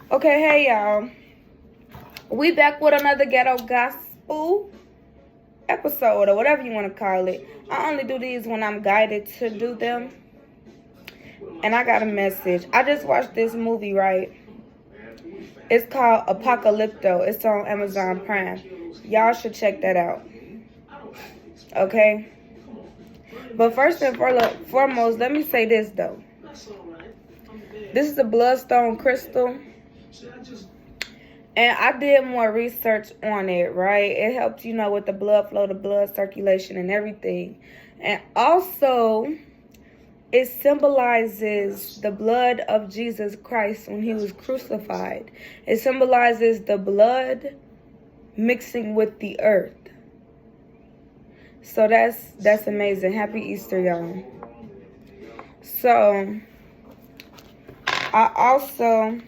Okay, hey y'all. We back with another ghetto gospel episode or whatever you want to call it. I only do these when I'm guided to do them. And I got a message. I just watched this movie, right? It's called Apocalypto. It's on Amazon Prime. Y'all should check that out. Okay? But first and foremost, let me say this though. This is a bloodstone crystal. And I did more research on it, right? It helps, with the blood flow, the blood circulation and everything. And also, it symbolizes the blood of Jesus Christ when he was crucified. It symbolizes the blood mixing with the earth. So that's amazing. Happy Easter, y'all. So, I also...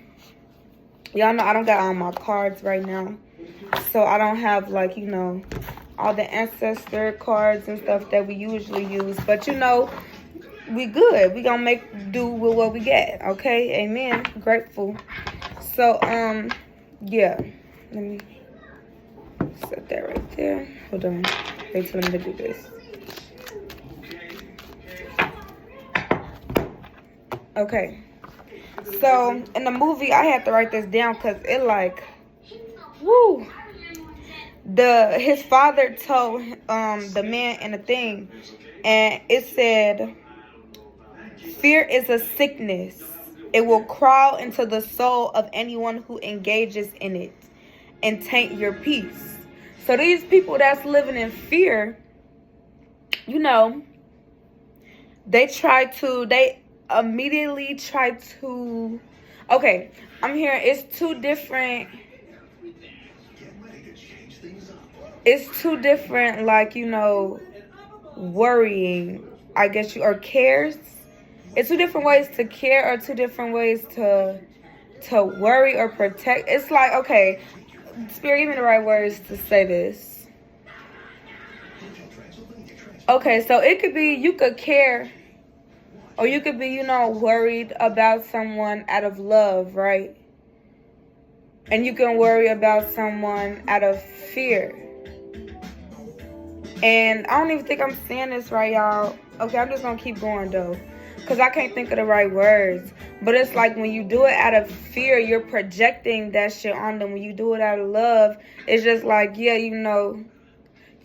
Y'all know I don't got all my cards right now. So I don't have all the ancestor cards and stuff that we usually use. But we good. We gonna make do with what we get. Okay? Amen. Grateful. So, yeah. Let me set that right there. Hold on. Wait till me to do this. Okay. So, in the movie, I had to write this down because it woo. His father told the man in the thing, and it said, fear is a sickness. It will crawl into the soul of anyone who engages in it and taint your peace. So these people that's living in fear, they immediately try to, okay, I'm hearing it's two different, worrying, I guess or cares. It's two different ways to care or two different ways to worry or protect. It's like, okay, Spirit, give me the right words to say this. Okay, so it could be you could care, or you could be, worried about someone out of love, right? And you can worry about someone out of fear. And I don't even think I'm saying this right, y'all. Okay, I'm just going to keep going, though. Because I can't think of the right words. But it's like when you do it out of fear, you're projecting that shit on them. When you do it out of love, it's just like, yeah, you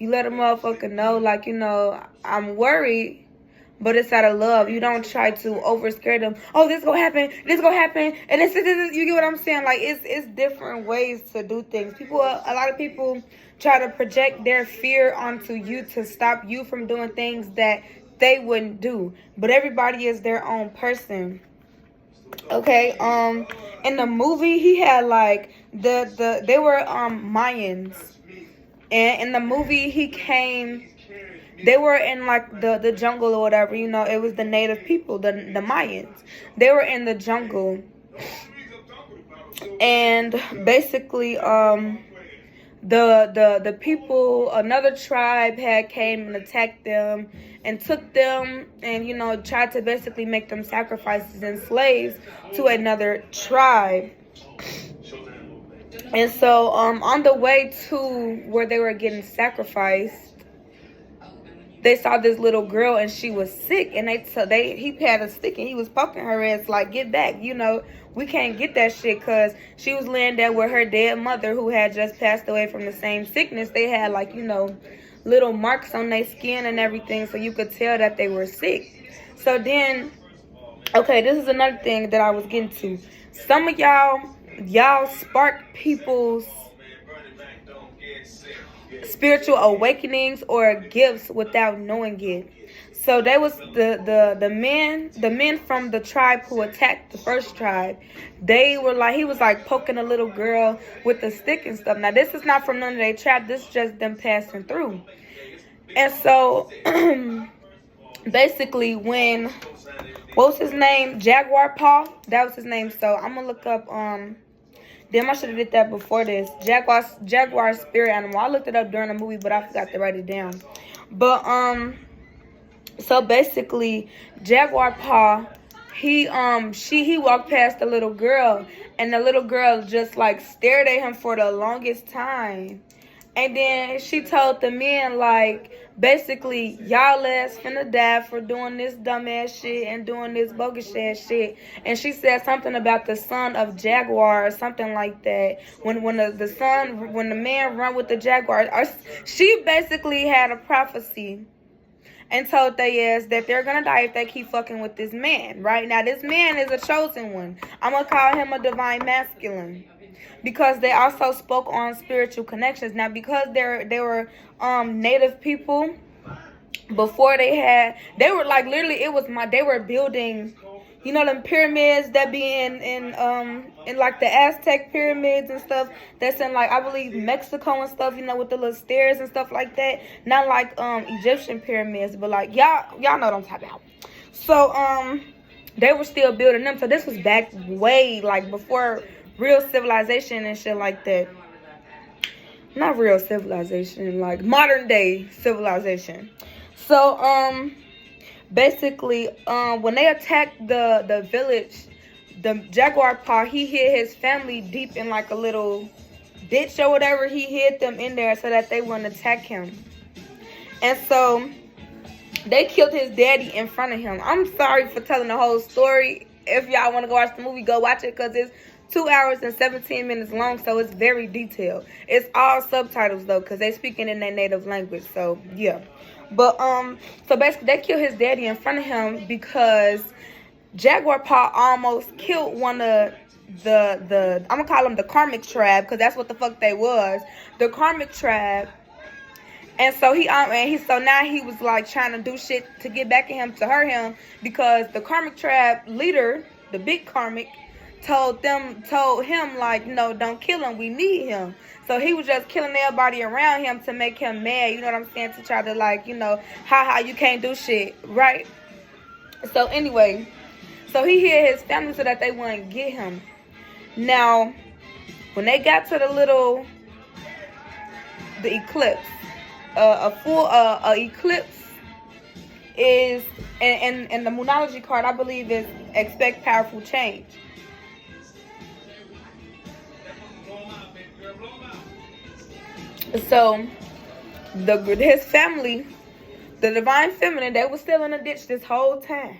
let a motherfucker know, I'm worried. But it's out of love. You don't try to overscare them. Oh, this gonna happen. This gonna happen. And this. You get what I'm saying? Like it's different ways to do things. A lot of people try to project their fear onto you to stop you from doing things that they wouldn't do. But everybody is their own person. Okay. In the movie, he had they were Mayans, and in the movie he came. They were in the jungle or whatever, it was the native people, the Mayans. They were in the jungle. And basically, the people, another tribe had came and attacked them and took them and, tried to basically make them sacrifices and slaves to another tribe. And so, on the way to where they were getting sacrificed, they saw this little girl and she was sick, and he had a stick and he was poking her ass like, get back, we can't get that shit, because she was laying there with her dead mother who had just passed away from the same sickness. They had little marks on their skin and everything, so you could tell that they were sick. So then, okay, this is another thing that I was getting to. Some of y'all spark people's spiritual awakenings or gifts without knowing it. So they was the men from the tribe who attacked the first tribe. They were he was poking a little girl with a stick and stuff. Now this is not from none of their tribe. This is just them passing through. And so basically what was his name? Jaguar Paw. That was his name. So I'm gonna look up Damn, I should have did that before this. Jaguar spirit animal. I looked it up during the movie, but I forgot to write it down. But so basically, Jaguar Paw he walked past the little girl, and the little girl just like stared at him for the longest time. And then she told the men, like, basically, y'all ass finna die for doing this dumbass shit and doing this bogus ass shit. And she said something about the son of Jaguar or something like that. When the man run with the Jaguar, she basically had a prophecy and told they ass that they're gonna die if they keep fucking with this man. Right now, this man is a chosen one. I'm gonna call him a divine masculine. Because they also spoke on spiritual connections. Now, because they were native people, before they were like literally they were building, you know, them pyramids that be in like the Aztec pyramids and stuff that's in, like, I believe Mexico and stuff, you know, with the little stairs and stuff like that. Not like Egyptian pyramids, but like y'all know what I'm talking about. So they were still building them. So this was back way like before real civilization and shit like that. Not real civilization, like modern day civilization. So basically when they attacked the village, the Jaguar paw, he hid his family deep in like a little ditch or whatever. He hid them in there so that they wouldn't attack him. And so they killed his daddy in front of him. I'm sorry for telling the whole story. If y'all want to go watch the movie, go watch it, because it's 2 hours and 17 minutes long, so it's very detailed. It's all subtitles though, because they speaking in their native language. So yeah, but so basically they killed his daddy in front of him because Jaguar Paw almost killed one of the I'm gonna call them the karmic tribe, because that's what the fuck they was, the karmic tribe. And so so now he was like trying to do shit to get back at him, to hurt him, because the karmic tribe leader, the big karmic, told him like, no, don't kill him, we need him. So he was just killing everybody around him to make him mad, you know what I'm saying, to try to, like, you know, haha, you can't do shit, right? So anyway, so he hid his family so that they wouldn't get him. Now, when they got to the eclipse, a full eclipse is, and the Moonology card, I believe, is expect powerful change. So his family, the divine feminine, they was still in the ditch this whole time.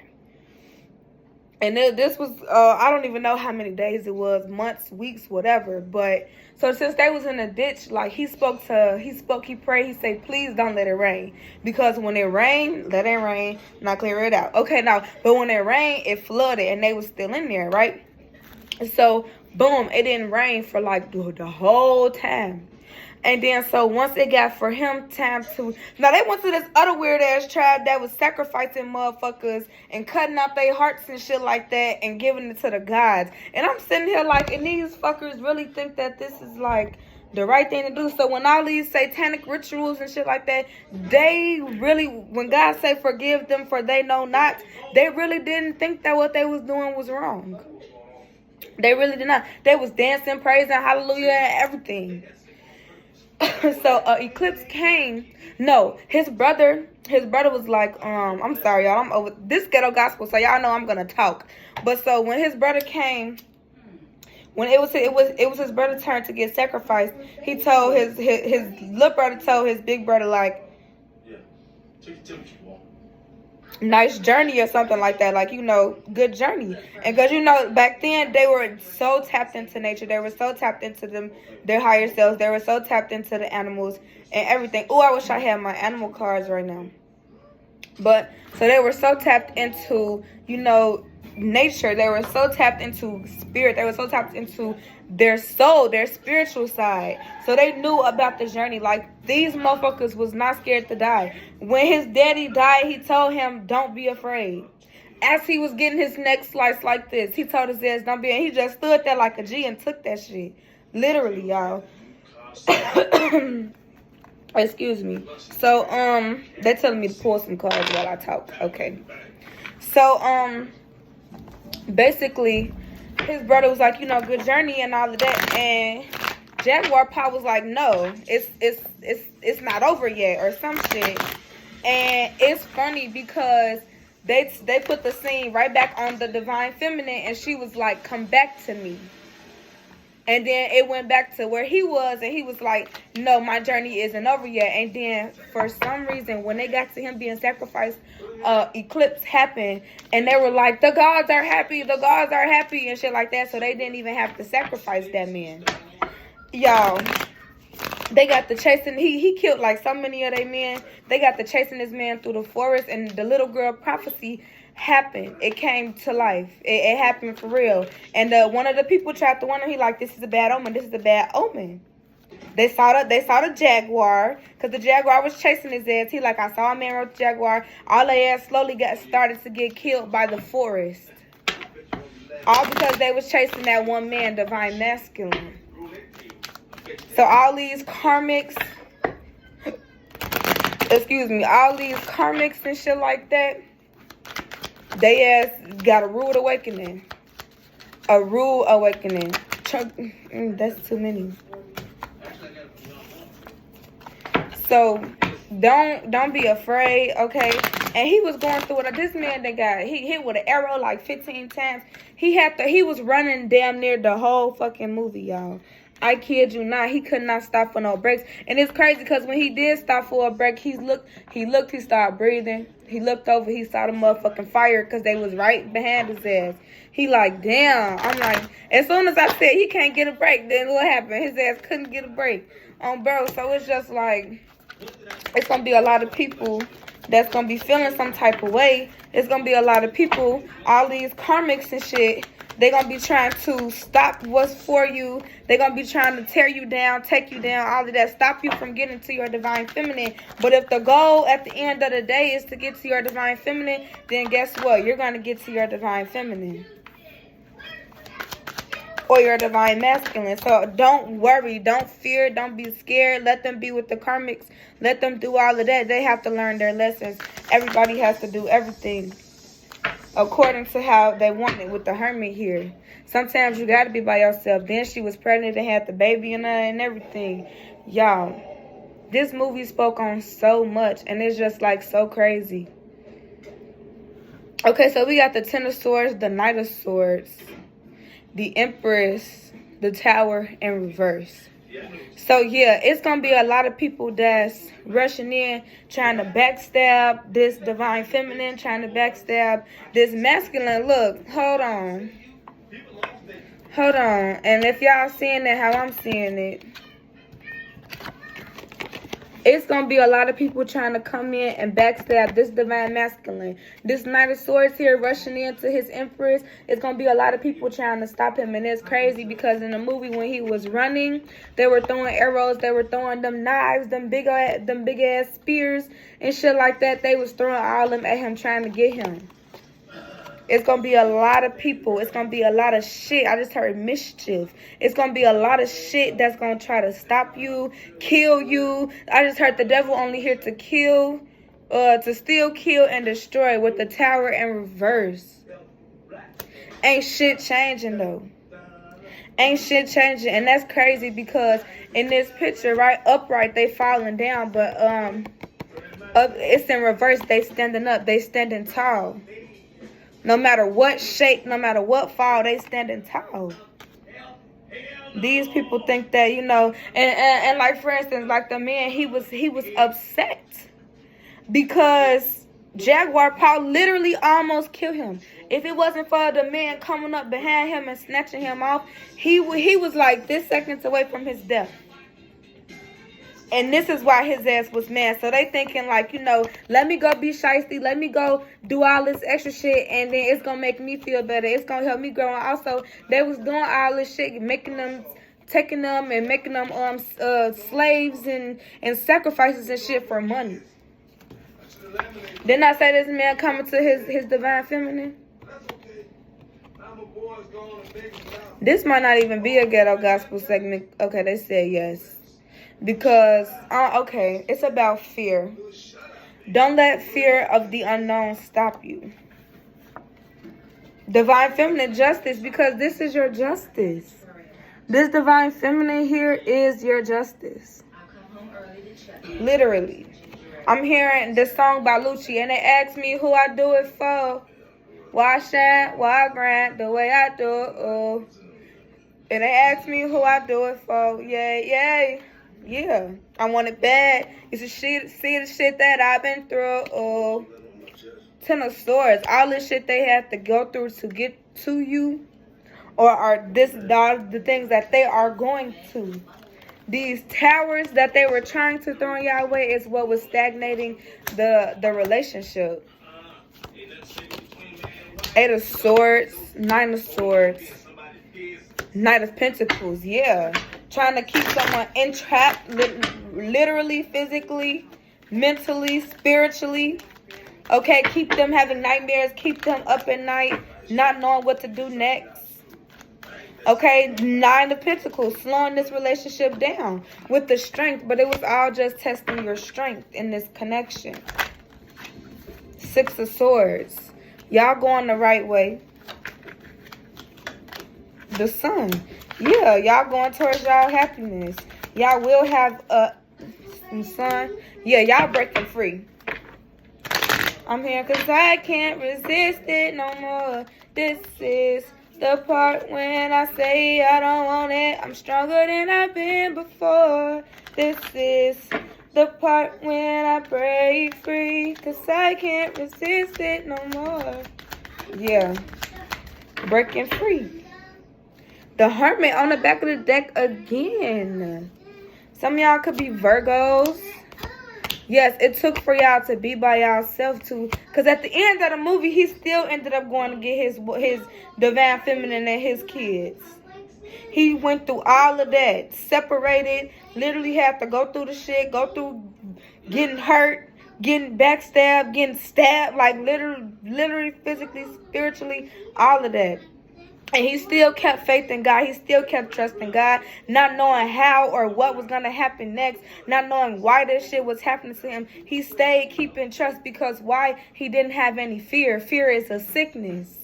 And this was, I don't even know how many days it was, months, weeks, whatever. But so since they was in the ditch, like he prayed, he said, please don't let it rain. Because when it rained, let it rain, not clear it out. Okay, now, but when it rained, it flooded and they was still in there, right? So, boom, it didn't rain for like the whole time. And then, so once it got for him time to... Now, they went to this other weird-ass tribe that was sacrificing motherfuckers and cutting out their hearts and shit like that and giving it to the gods. And I'm sitting here like, and these fuckers really think that this is, like, the right thing to do. So when all these satanic rituals and shit like that, they really... When God say forgive them for they know not, they really didn't think that what they was doing was wrong. They really did not. They was dancing, praising, hallelujah, and everything. So eclipse came. No, his brother was like, I'm sorry, y'all, I'm over this ghetto gospel, so y'all know I'm gonna talk. But so when his brother came, when it was his brother's turn to get sacrificed, he told his little brother told his big brother, like, nice journey or something like that, like, you know, good journey. And because, you know, back then they were so tapped into nature, they were so tapped into their higher selves, they were so tapped into the animals and everything. Oh, I wish I had my animal cards right now. But so they were so tapped into, you know, nature, they were so tapped into spirit, they were so tapped into their soul, their spiritual side. So they knew about the journey. Like, these motherfuckers was not scared to die. When his daddy died, he told him, don't be afraid. As he was getting his neck sliced like this, he told his ass, don't be, and he just stood there like a G and took that shit. Literally, y'all. Excuse me. So, they're telling me to pull some cards while I talk. Okay. So, basically, his brother was like, you know, good journey and all of that, and Jaguar Paw was like, no, it's not over yet or some shit. And it's funny because They put the scene right back on the divine feminine, and she was like, come back to me. And then it went back to where he was, and he was like, no, my journey isn't over yet. And then for some reason, when they got to him being sacrificed, eclipse happened, and they were like, the gods are happy, and shit like that. So they didn't even have to sacrifice that man. Y'all, they got to chasing, he killed like so many of their men. They got to chasing this man through the forest, and the little girl prophecy happened. It came to life. It happened for real. And one of the people tried to warn him. He like, this is a bad omen. This is a bad omen. They saw the jaguar, because the jaguar was chasing his ass. He like, I saw a man with the jaguar. All their ass slowly started to get killed by the forest. All because they was chasing that one man, divine masculine. So all these karmics, all these karmics and shit like that, they ass got a rude awakening. A rude awakening. That's too many. So don't be afraid, okay? And he was going through it. This man that got hit with an arrow like 15 times. He was running damn near the whole fucking movie, y'all. I kid you not. He could not stop for no breaks. And it's crazy because when he did stop for a break, he started breathing. He looked over, he saw the motherfucking fire because they was right behind his ass. He like, damn. I'm like, as soon as I said he can't get a break, then what happened? His ass couldn't get a break. Bro, so it's just like, it's going to be a lot of people that's going to be feeling some type of way. It's going to be a lot of people, all these karmics and shit, they're going to be trying to stop what's for you. They're going to be trying to tear you down, take you down, all of that, stop you from getting to your divine feminine. But if the goal at the end of the day is to get to your divine feminine, then guess what? You're going to get to your divine feminine. Or your divine masculine. So don't worry, don't fear, don't be scared. Let them be with the karmics. Let them do all of that. They have to learn their lessons. Everybody has to do everything according to how they want it with the hermit here. Sometimes you got to be by yourself. Then she was pregnant and had the baby in her and everything. Y'all, this movie spoke on so much, and it's just like so crazy. Okay, so we got the Ten of Swords, the Knight of Swords, the Empress, the Tower in reverse. So yeah, it's gonna be a lot of people that's rushing in, trying to backstab this divine feminine, trying to backstab this masculine. Look, hold on, and if y'all seeing it how I'm seeing it, it's going to be a lot of people trying to come in and backstab this divine masculine. This Knight of Swords here rushing into his Empress. It's going to be a lot of people trying to stop him. And it's crazy because in the movie when he was running, they were throwing arrows. They were throwing them knives, them big ass spears and shit like that. They was throwing all of them at him trying to get him. It's going to be a lot of people. It's going to be a lot of shit. I just heard mischief. It's going to be a lot of shit that's going to try to stop you, kill you. I just heard the devil only here to kill, to steal, kill, and destroy with the Tower in reverse. Ain't shit changing, though. Ain't shit changing. And that's crazy because in this picture, right, upright, they falling down. But it's in reverse. They standing up. They standing tall. No matter what shape, no matter what fall, they standing tall. These people think that, you know, and like for instance, like the man, he was upset because Jaguar Paul literally almost killed him. If it wasn't for the man coming up behind him and snatching him off, he was like this seconds away from his death. And this is why his ass was mad. So they thinking like, you know, let me go be shiesty. Let me go do all this extra shit. And then it's going to make me feel better. It's going to help me grow. And also, they was doing all this shit, taking them and making them slaves and sacrifices and shit for money. Didn't I say this man coming to his divine feminine? This might not even be a ghetto gospel segment. Okay, they said yes. Because, okay, it's about fear. Don't let fear of the unknown stop you. Divine feminine justice, because this is your justice. This divine feminine here is your justice. Literally. I'm hearing this song by Lucci, and they ask me who I do it for. Why shine, why grind the way I do it, oh. And they ask me who I do it for. Yeah. I want it bad. You should see the shit that I've been through, oh. Ten of Swords, all the shit they have to go through to get to you, or are the things that they are going to. These towers that they were trying to throw in y'all way is what was stagnating the relationship. Eight of Swords, Nine of Swords, Knight of Pentacles, yeah. Trying to keep someone entrapped, literally, physically, mentally, spiritually. Okay, keep them having nightmares, keep them up at night, not knowing what to do next. Okay, Nine of Pentacles, slowing this relationship down with the strength, but it was all just testing your strength in this connection. Six of Swords, y'all going the right way. The Sun, yeah, y'all going towards y'all happiness. Y'all will have some sun. Yeah, y'all breaking free. I'm here because I can't resist it no more. This is the part when I say I don't want it. I'm stronger than I've been before. This is the part when I break free, because I can't resist it no more. Yeah. Breaking free. The Hermit on the back of the deck again. Some of y'all could be Virgos. Yes, it took for y'all to be by yourself too. Because at the end of the movie, he still ended up going to get his divine feminine and his kids. He went through all of that. Separated. Literally had to go through the shit. Go through getting hurt. Getting backstabbed. Getting stabbed. Like literally, physically, spiritually. All of that. And he still kept faith in God. He still kept trusting God. Not knowing how or what was going to happen next. Not knowing why this shit was happening to him. He stayed keeping trust because why? He didn't have any fear. Fear is a sickness.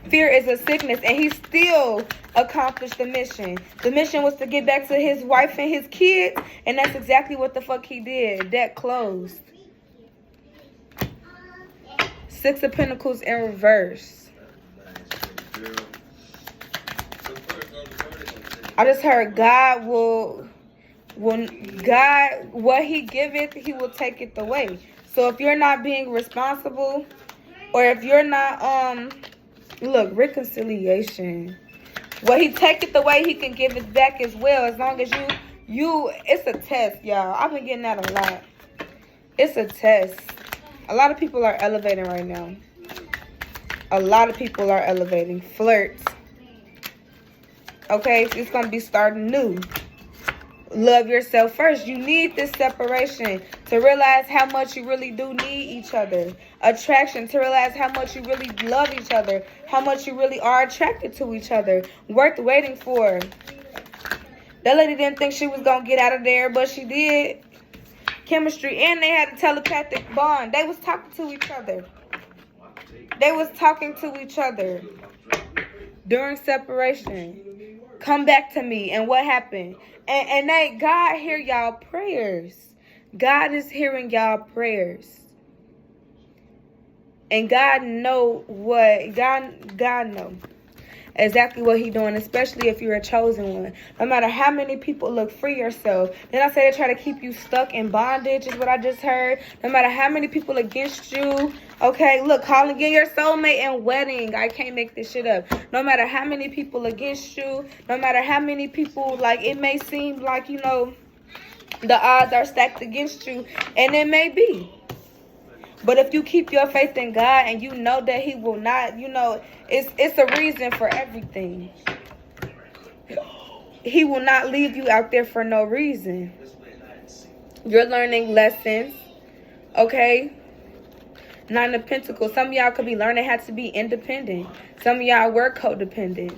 Fear is a sickness. And he still accomplished the mission. The mission was to get back to his wife and his kids. And that's exactly what the fuck he did. That closed. Six of Pentacles in reverse. I just heard God God, what he giveth, he will take it away. So if you're not being responsible, or if you're not, look, reconciliation. What he take it away, he can give it back as well. As long as it's a test, y'all. I've been getting that a lot. It's a test. A lot of people are elevating right now. A lot of people are elevating. Flirts. Okay, it's going to be starting new. Love yourself first. You need this separation to realize how much you really do need each other. Attraction, to realize how much you really love each other. How much you really are attracted to each other. Worth waiting for. That lady didn't think she was going to get out of there, but she did. Chemistry, and they had a telepathic bond. They was talking to each other. They was talking to each other during separation. Come back to me. And what happened? And God hear y'all prayers. God is hearing y'all prayers. And God know what God know exactly what he doing, especially if you're a chosen one. No matter how many people look, free yourself. Then I say they try to keep you stuck in bondage, is what I just heard. No matter how many people against you. Okay, look, calling in your soulmate and wedding. I can't make this shit up. No matter how many people against you. No matter how many people, like, it may seem like, you know, the odds are stacked against you. And it may be. But if you keep your faith in God and you know that he will not, you know, it's a reason for everything. He will not leave you out there for no reason. You're learning lessons, okay? Nine of Pentacles. Some of y'all could be learning how to be independent. Some of y'all were codependent.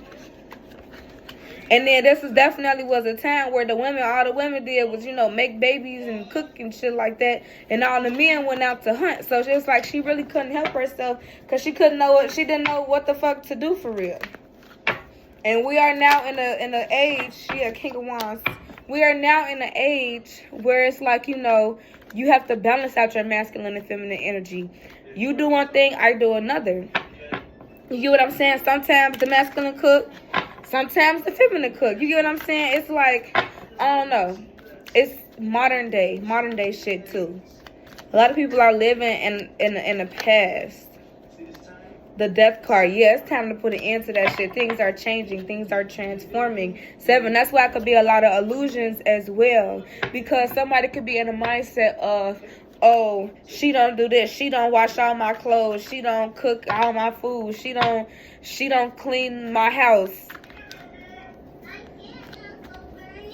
And then this definitely was a time where all the women did was, you know, make babies and cook and shit like that. And all the men went out to hunt. So it's like she really couldn't help herself because she didn't know what the fuck to do for real. And we are now in a age, King of Wands, We are now in an age where it's like, you know, you have to balance out your masculine and feminine energy. You do one thing, I do another. You get what I'm saying? Sometimes the masculine cook, sometimes the feminine cook. You get what I'm saying? It's like, I don't know. It's modern day shit too. A lot of people are living in the past. The death card. Yeah, it's time to put an end to that shit. Things are changing. Things are transforming. 7, that's why it could be a lot of illusions as well. Because somebody could be in a mindset of, oh, she don't do this. She don't wash all my clothes. She don't cook all my food. She don't clean my house.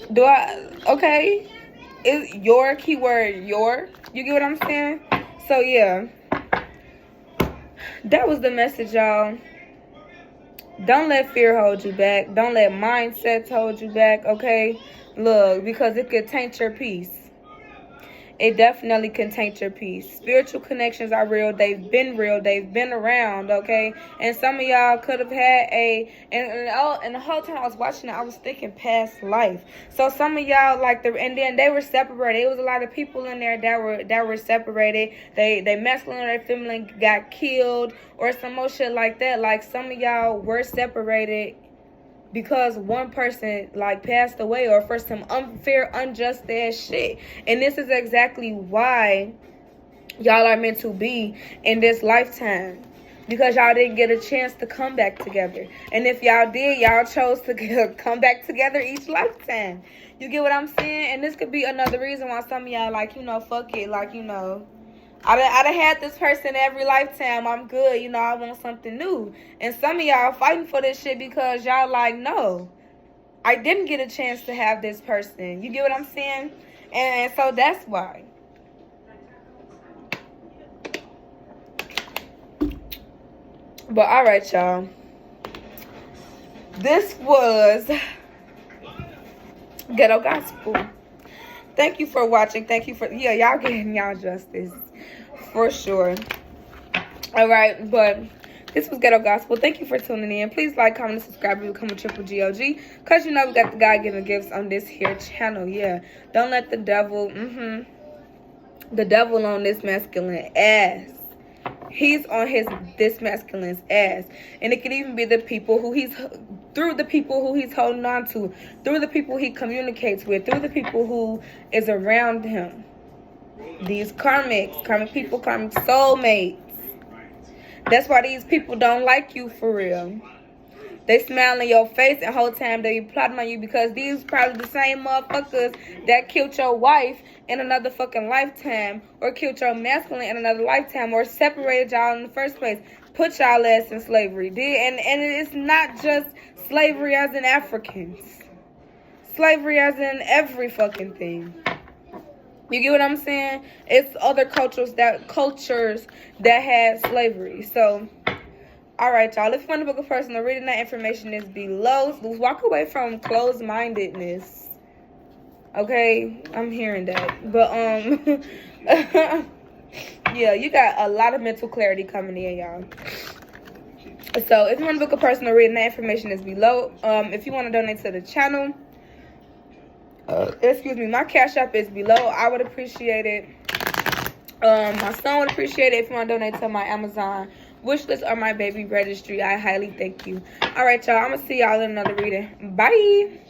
Okay. Is your keyword your? You get what I'm saying? So, yeah. That was the message, y'all. Don't let fear hold you back. Don't let mindsets hold you back, okay? Look, because it could taint your peace. It definitely can taint your peace. Spiritual connections are real. They've been real. They've been around, okay? And some of y'all could have had and the whole time I was watching it, I was thinking past life. So some of y'all, and then they were separated. It was a lot of people in there that were separated. They masculine or feminine got killed or some more shit like that. Like, some of y'all were separated because one person passed away or for some unfair, unjust ass shit. And this is exactly why y'all are meant to be in this lifetime, because y'all didn't get a chance to come back together. And if y'all did, y'all chose to come back together each lifetime. You get what I'm saying? And this could be another reason why some of y'all fuck it, I done had this person every lifetime. I'm good. I want something new. And some of y'all fighting for this shit because y'all no, I didn't get a chance to have this person. You get what I'm saying? And so that's why. But all right, y'all. This was Ghetto Gospel. Thank you for watching. Thank you for, y'all getting y'all justice. For sure. All right, but this was Ghetto Gospel. Thank you for tuning in. Please like, comment, and subscribe if you become a triple GOG. Because we got the God-given gifts on this here channel. Yeah. Don't let the devil, the devil on this masculine ass. He's on this masculine's ass. And it could even be the people who he's holding on to, through the people he communicates with, through the people who is around him. These karmic people, karmic soulmates. That's why these people don't like you for real. They smile in your face the whole time they be plotting on you, because these probably the same motherfuckers that killed your wife in another fucking lifetime, or killed your masculine in another lifetime, or separated y'all in the first place, put y'all ass in slavery. And it's not just slavery as in Africans. Slavery as in every fucking thing. You get what I'm saying? It's other cultures that had slavery. So, all right, y'all. If you want to book a personal reading, that information is below. Walk away from closed-mindedness. Okay? I'm hearing that. But, yeah, you got a lot of mental clarity coming in, y'all. So, if you want to book a personal reading, that information is below. If you want to donate to the channel, my Cash App is below. I would appreciate it. My son would appreciate it if you want to donate to my Amazon wishlist or my baby registry. I highly thank you. All right, y'all. I'm going to see y'all in another reading. Bye.